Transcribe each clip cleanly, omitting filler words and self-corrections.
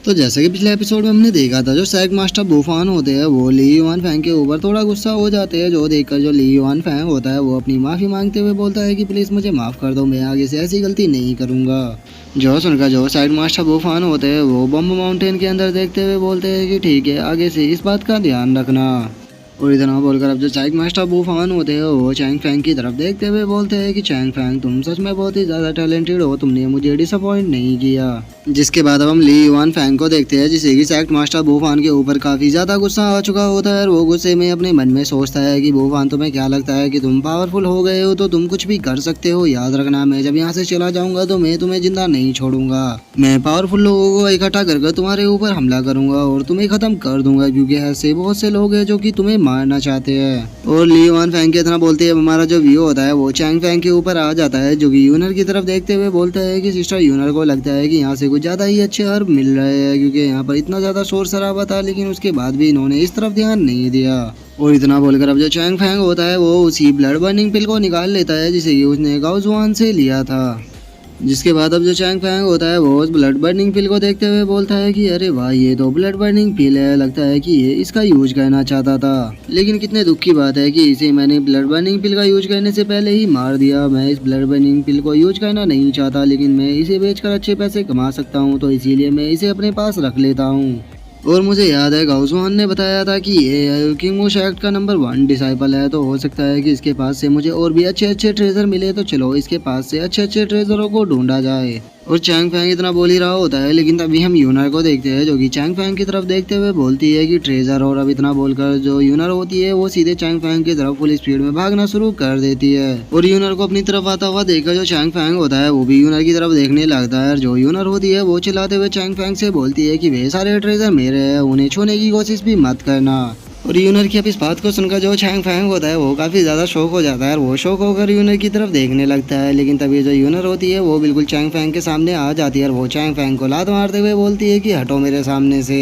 तो जैसे कि पिछले एपिसोड में हमने देखा था, जो सैग मास्टर बुफान होते हैं वो ली युआन फैंग के ऊपर थोड़ा गुस्सा हो जाते हैं, जो देखकर जो ली युआन फैंग होता है वो अपनी माफ़ी मांगते हुए बोलता है कि प्लीज़ मुझे माफ़ कर दो, मैं आगे से ऐसी गलती नहीं करूँगा। जो सुनकर जो साइड मास्टर बुफान होते हैं वो बम्ब माउंटेन के अंदर देखते हुए बोलते हैं कि ठीक है, आगे से इस बात का ध्यान रखना। और इतना बोलकर अब जो चैंग मास्टर बुफान होते हैं वो चैंग फैंग की तरफ देखते हुए बोलते हैं कि चैंग फैंग तुम सच में बहुत ही ज़्यादा टैलेंटेड हो, तुमने मुझे डिसअपॉइंट नहीं किया। जिसके बाद अब हम ली युआन फैंग को देखते हैं, जिसे कि चैंग मास्टर बुफान के ऊपर काफ़ी ज़्यादा गुस्सा आ चुका होता है और वो गुस्से में अपने मन में सोचता है कि बुफान तुम्हें क्या लगता है कि तुम पावरफुल हो गए हो तो तुम कुछ भी कर सकते हो, याद रखना मैं जब यहाँ से चला जाऊंगा तो मैं तुम्हें जिंदा नहीं छोड़ूंगा। मैं पावरफुल लोगों को इकट्ठा कर तुम्हारे ऊपर हमला करूंगा और तुम्हें खत्म कर दूंगा, क्योंकि ऐसे बहुत से लोग हैं जो कि तुम्हें मारना चाहते हैं। और ली युआन फैंग के इतना बोलते हैं हमारा जो व्यू होता है वो चैंग फैंग के ऊपर आ जाता है, जो कि यूनर की तरफ देखते हुए बोलता है कि सिस्टर यूनर को लगता है कि यहाँ से कुछ ज़्यादा ही अच्छे हर्ब मिल रहे हैं, क्योंकि यहाँ पर इतना ज़्यादा शोर शराबा था लेकिन उसके बाद भी इन्होंने इस तरफ ध्यान नहीं दिया। और इतना बोलकर अब जो चैंग फैंग होता है वो उसी ब्लड बर्निंग पिल को निकाल लेता है, जिसे कि उसने गाओ जुआन से लिया था। जिसके बाद अब जो चैंग फैंग होता है वो उस ब्लड बर्निंग पिल को देखते हुए बोलता है कि अरे वाह, ये तो ब्लड बर्निंग पिल है, लगता है कि ये इसका यूज करना चाहता था, लेकिन कितने दुख की बात है कि इसे मैंने ब्लड बर्निंग पिल का यूज करने से पहले ही मार दिया। मैं इस ब्लड बर्निंग पिल को यूज करना नहीं चाहता, लेकिन मैं इसे बेचकर अच्छे पैसे कमा सकता हूँ, तो इसीलिए मैं इसे अपने पास रख लेता हूँ। और मुझे याद है गाओ जुआन ने बताया था कि ये किंग वू शैक्ट का नंबर 1 डिसाइपल है, तो हो सकता है कि इसके पास से मुझे और भी अच्छे अच्छे ट्रेजर मिले, तो चलो इसके पास से अच्छे अच्छे ट्रेजरों को ढूंढा जाए। और चैंग फैंग इतना बोल ही रहा होता है, लेकिन तभी हम यूनर को देखते हैं, जो कि चैंग फैंग की तरफ देखते हुए बोलती है कि ट्रेजर। और अब इतना बोलकर जो यूनर होती है वो सीधे चैंग फैंग की तरफ फुल स्पीड में भागना शुरू कर देती है। और यूनर को अपनी तरफ आता हुआ देखकर जो चैंग फैंग होता है वो भी यूनर की तरफ देखने लगता है। जो यूनर होती है वो चिल्लाते हुए चैंग फैंग से बोलती है कि वे सारे ट्रेजर मेरे हैं, उन्हें छूने की कोशिश भी मत करना। और यूनर की अब इस बात को सुनकर जो चैंग फैंग होता है वो काफ़ी ज़्यादा शौक हो जाता है और वो शौक होकर यूनर की तरफ देखने लगता है। लेकिन तभी जो यूनर होती है वो बिल्कुल चैंग फैंग के सामने आ जाती है और वो चैंग फैंग को लात मारते हुए बोलती है कि हटो मेरे सामने से।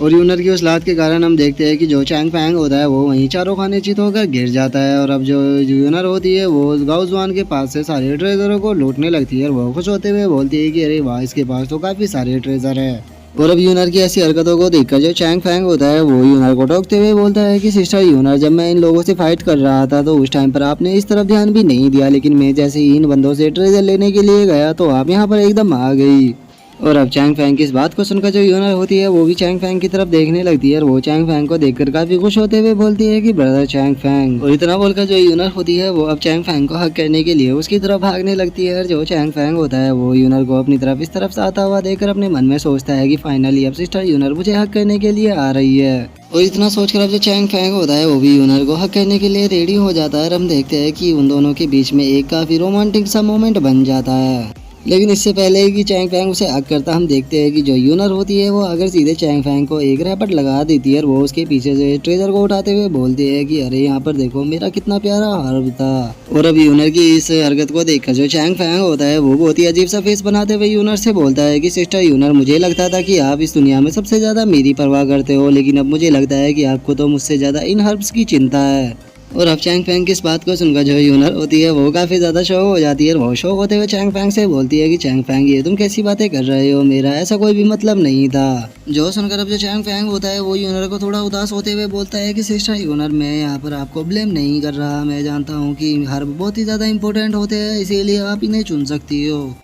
और यूनर की उस लात के कारण हम देखते हैं कि जो चैंग फैंग होता है वो वहीं चारों खाने चित होकर गिर जाता है। और अब जो यूनर होती है वो गाओ जुआन के पास से सारे ट्रेजरों को लूटने लगती है और वो खुश होते हुए बोलती है कि अरे वाह, इसके पास तो काफ़ी सारे ट्रेजर है। और अब यूनर की ऐसी हरकतों को देखकर जो चैंग फैंग होता है वो यूनर को टोकते हुए बोलता है कि सिस्टर यूनर, जब मैं इन लोगों से फाइट कर रहा था तो उस टाइम पर आपने इस तरफ ध्यान भी नहीं दिया, लेकिन मैं जैसे ही इन बंदों से ट्रेजर लेने के लिए गया तो आप यहाँ पर एकदम आ गई। और अब चैंग फैंग की इस बात को सुनकर जो यूनर होती है वो भी चैंग फैंग की तरफ देखने लगती है और वो चैंग फैंग को देखकर काफी खुश होते हुए बोलती है कि ब्रदर चैंग फैंग। और इतना बोलकर जो यूनर होती है वो अब चैंग फैंग को हक करने के लिए उसकी तरफ भागने लगती है। और जो चैंग फैंग होता है वो यूनर को अपनी तरफ इस तरफ से आता हुआ देखकर अपने मन में सोचता है कि फाइनली अब सिस्टर यूनर मुझे हक करने के लिए आ रही है। और इतना सोचकर अब जो चैंग फैंग होता है वो भी यूनर को हक करने के लिए रेडी हो जाता है और हम देखते हैं कि उन दोनों के बीच में एक काफी रोमांटिक सा मोमेंट बन जाता है। लेकिन इससे पहले कि चैंग फैंग उसे हक करता हम देखते हैं कि जो यूनर होती है वो अगर सीधे चैंग फैंग को एक रैपट लगा देती है और वो उसके पीछे से ट्रेजर को उठाते हुए बोलती है कि अरे यहाँ पर देखो मेरा कितना प्यारा हर्ब था। और अब यूनर की इस हरकत को देखकर जो चैंग फैंग होता है वो बहुत ही अजीब सा फेस बनाते हुए यूनर से बोलता है कि सिस्टर यूनर, मुझे लगता था कि आप इस दुनिया में सबसे ज्यादा मेरी परवाह करते हो, लेकिन अब मुझे लगता है कि आपको तो मुझसे ज्यादा इन हर्ब्स की चिंता है। और अब चैंग फैंग की इस बात को सुनकर जो यूनर होती है वो काफ़ी ज़्यादा शौक हो जाती है और वो शौक होते हुए चैंग फैंग से बोलती है कि चैंग फैंग, ये तुम कैसी बातें कर रहे हो, मेरा ऐसा कोई भी मतलब नहीं था। जो सुनकर अब जो चैंग फैंग होता है वो यूनर को थोड़ा उदास होते हुए बोलता है कि सिस्टर यूनर, मैं यहाँ पर आपको ब्लेम नहीं कर रहा, मैं जानता हूँ कि हर्ब बहुत ही ज़्यादा इंपॉर्टेंट होते हैं, इसीलिए आप इन्हें चुन सकती हो।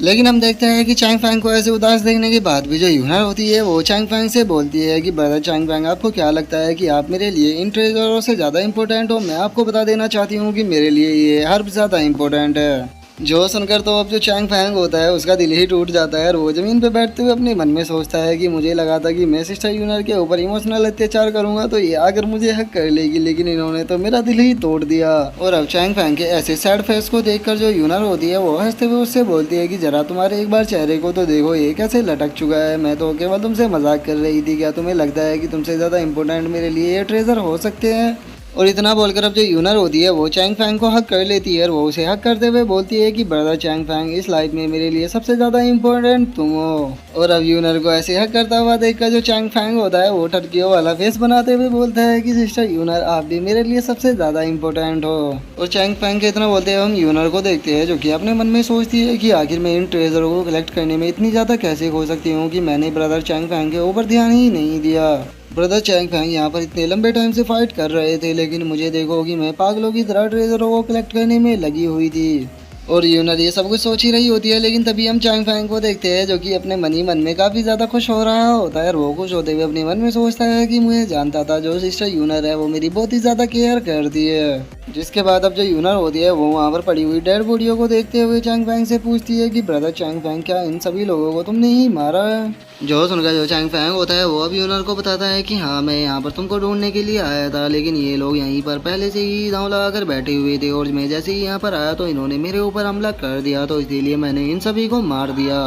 लेकिन हम देखते हैं कि चैंग फैंग को ऐसे उदास देखने के बाद भी जो यूनर होती है वो चैंग फैंग से बोलती है कि ब्रदर चैंग फैंग, आपको क्या लगता है कि आप मेरे लिए इन ट्रेजरों से ज़्यादा इंपॉर्टेंट हो? मैं आपको बता देना चाहती हूँ कि मेरे लिए ये हर्ब ज़्यादा इंपॉर्टेंट है। जो सुनकर तो अब जो चैंग फैंग होता है उसका दिल ही टूट जाता है और वो ज़मीन पे बैठते हुए अपने मन में सोचता है कि मुझे लगा था कि मैं सिस्टर यूनर के ऊपर इमोशनल अत्याचार करूंगा तो ये आकर मुझे हक कर लेगी, लेकिन इन्होंने तो मेरा दिल ही तोड़ दिया। और अब चैंग फैंग के ऐसे सैड फेस को देखकर जो यूनर होती है वो हंसते हुए उससे बोलती है कि जरा तुम्हारे एक बार चेहरे को तो देखो, ये कैसे लटक चुका है, मैं तो केवल तुमसे मजाक कर रही थी, क्या तुम्हें लगता है कि तुमसे ज़्यादा इंपॉर्टेंट मेरे लिए ये ट्रेजर हो सकते हैं? और इतना बोलकर अब जो यूनर होती है वो चैंग फैंग को हक कर लेती है और वो उसे हक करते हुए बोलती है कि ब्रदर चैंग फैंग, इस लाइफ में मेरे लिए सबसे ज़्यादा इम्पोर्टेंट तुम हो। और अब यूनर को ऐसे हक करता हुआ देखकर जो चैंग फैंग होता है वो टर्कियों वाला फेस बनाते हुए बोलता है कि सिस्टर यूनर, आप भी मेरे लिए सबसे ज़्यादा इम्पोर्टेंट हो। और चैंग फैंग के इतना बोलते हुए हम यूनर को देखते हैं जो कि अपने मन में सोचती है कि आखिर मैं इन ट्रेजरों को कलेक्ट करने में इतनी ज़्यादा कैसे खो सकती हूँ कि मैंने ब्रदर चैंग फैंग के ऊपर ध्यान ही नहीं दिया। ब्रदर चैंग फैंग यहाँ पर इतने लंबे टाइम से फाइट कर रहे थे, लेकिन मुझे देखो कि मैं पागलों की तरह ट्रेजरों को कलेक्ट करने में लगी हुई थी। और यूनर ये सब कुछ सोच ही रही होती है, लेकिन तभी हम चैंग फैंग को देखते हैं जो कि अपने मन ही मन में काफ़ी ज़्यादा खुश हो रहा होता है। और वो खुश होते हुए अपने मन में सोचता है कि मुझे जानता था जो सिस्टर यूनर है वो मेरी बहुत ही ज़्यादा केयर करती है। जिसके बाद अब जो यूनर होती है वो वहाँ पर पड़ी हुई डेड बॉडियों को देखते हुए चैंग फैंग से पूछती है कि ब्रदर चैंग फैंग, क्या इन सभी लोगों को तुमने ही मारा है? जो सुनकर जो चैंग फैंग होता है वो अब यूनर को बताता है कि हाँ, मैं यहाँ पर तुमको ढूंढने के लिए आया था, लेकिन ये लोग यहीं पर पहले से ही दांव लगा कर बैठे हुए थे और मैं जैसे ही यहाँ पर आया तो इन्होंने मेरे ऊपर हमला कर दिया, तो इसीलिए मैंने इन सभी को मार दिया।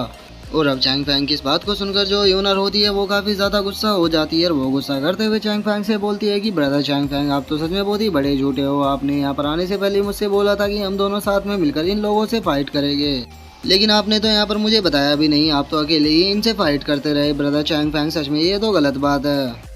और अब चैंग फैंग की इस बात को सुनकर जो यूनर होती है वो काफ़ी ज़्यादा गुस्सा हो जाती है और वो गुस्सा करते हुए चैंग फैंग से बोलती है कि ब्रदर चैंग फैंग, आप तो सच में बहुत ही बड़े झूठे हो। आपने यहाँ पर आने से पहले मुझसे बोला था कि हम दोनों साथ में मिलकर इन लोगों से फाइट करेंगे, लेकिन आपने तो यहाँ पर मुझे बताया भी नहीं, आप तो अकेले ही इनसे फाइट करते रहे। ब्रदर चैंग फैंग, सच में ये तो गलत बात है।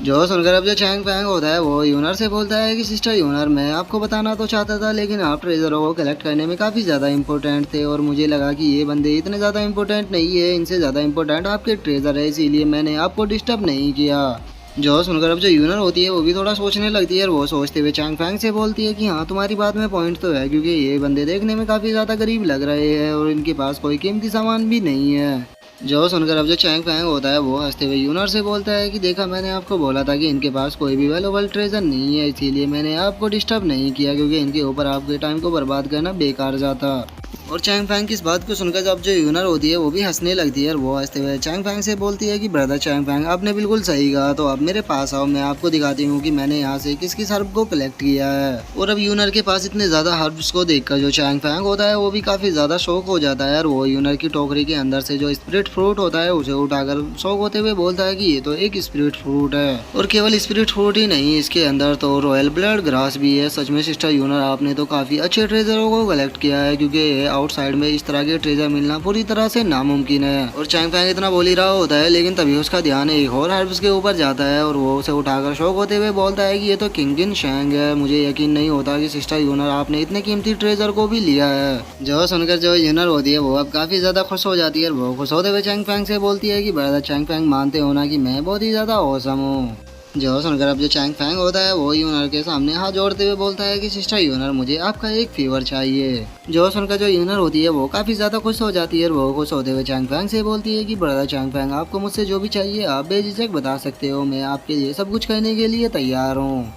जो सुनकर अब जो चैंग फैंग होता है वो यूनर से बोलता है कि सिस्टर यूनर, मैं आपको बताना तो चाहता था, लेकिन आप ट्रेजरों को कलेक्ट करने में काफ़ी ज़्यादा इंपॉर्टेंट थे और मुझे लगा कि ये बंदे इतने ज़्यादा इंपॉर्टेंट नहीं है, इनसे ज़्यादा इंपॉर्टेंट आपके ट्रेजर है, इसीलिए मैंने आपको डिस्टर्ब नहीं किया। जो सुनकर अब जो यूनर होती है वो भी थोड़ा सोचने लगती है और वो सोचते हुए चैंग फैंग से बोलती है कि हाँ, तुम्हारी बात में पॉइंट तो है, क्योंकि ये बंदे देखने में काफ़ी ज़्यादा गरीब लग रहे हैं और इनके पास कोई कीमती सामान भी नहीं है। जो सुनकर अब जो चैंग फैंग होता है वो हंसते हुए यूनर से बोलता है कि देखा, मैंने आपको बोला था कि इनके पास कोई भी वैल्यूएबल ट्रेजर नहीं है, इसीलिए मैंने आपको डिस्टर्ब नहीं किया, क्योंकि इनके ऊपर आपके टाइम को बर्बाद करना बेकार जाता। और चैंग फैंग की इस बात को सुनकर जब जो यूनर होती है वो भी हंसने लगती है और वो हंसते हुए चैंग फैंग से बोलती है कि ब्रदर चैंग फैंग, आपने बिल्कुल सही कहा, तो अब मेरे पास आओ, मैं आपको दिखाती हूँ कि मैंने यहाँ से किस किस हर्ब को कलेक्ट किया है। और अब यूनर के पास इतने ज़्यादा हर्ब्स को देखकर जो चैंग फैंग होता है वो भी काफ़ी ज़्यादा शौक हो जाता है और वो यूनर की टोकरी के अंदर से जो स्पिरिट फ्रूट होता है उसे उठाकर शौक होते हुए बोलता है कि ये तो एक स्पिरिट फ्रूट है। और केवल स्पिरिट फ्रूट ही नहीं, इसके अंदर तो रॉयल ब्लड ग्रास भी है। सच में सिस्टर यूनर, आपने तो काफ़ी अच्छे ट्रेजरों को कलेक्ट किया है, क्योंकि आउटसाइड में इस तरह के ट्रेजर मिलना पूरी तरह से नामुमकिन है। और चैंग फैंग इतना बोल ही रहा होता है, लेकिन तभी उसका ध्यान एक और हर्ब्स के ऊपर जाता है और वो उसे उठाकर शौक होते हुए बोलता है कि ये तो किंग शैंग है, मुझे यकीन नहीं होता कि सिस्टर यूनर आपने इतने कीमती ट्रेजर को भी लिया है। जो सुनकर जो यूनर होती है वो अब काफ़ी ज़्यादा खुश हो जाती है और वो खुश होते हुए चैंग फैंग से बोलती है कि ब्रदर चैंग फैंग, मानते हो ना कि मैं बहुत ही ज़्यादा औसम हूँ। जो सुनकर अब जो चैंग फैंग होता है वो यूनर के सामने हाथ जोड़ते हुए बोलता है कि सिस्टर यूनर, मुझे आपका एक फेवर चाहिए। जो सुनकर जो यूनर होती है वो काफ़ी ज़्यादा खुश हो जाती है और वो खुश होते हुए चैंग फैंग से बोलती है कि ब्रदर चैंग फैंग, आपको मुझसे जो भी चाहिए आप बेझिझक बता सकते हो, मैं आपके लिए सब कुछ करने के लिए तैयार हूँ।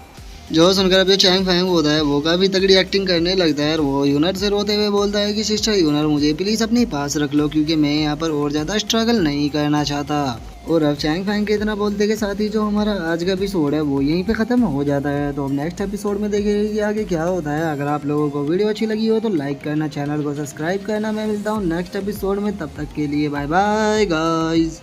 जो सुनकर अब जो चैंग फैंग होता है वो काफ़ी तगड़ी एक्टिंग करने लगता है और वो यूनर से रोते हुए बोलता है कि सिस्टर यूनर, मुझे प्लीज़ अपने पास रख लो, क्योंकि मैं यहाँ पर और ज़्यादा स्ट्रगल नहीं करना चाहता। और अब चैंग फैंग के इतना बोलते के साथ ही जो हमारा आज का एपिसोड है वो यहीं पे ख़त्म हो जाता है। तो हम नेक्स्ट एपिसोड में देखेंगे कि आगे क्या होता है। अगर आप लोगों को वीडियो अच्छी लगी हो तो लाइक करना, चैनल को सब्सक्राइब करना। मैं मिलता हूँ नेक्स्ट एपिसोड में, तब तक के लिए बाय बाय गाइज।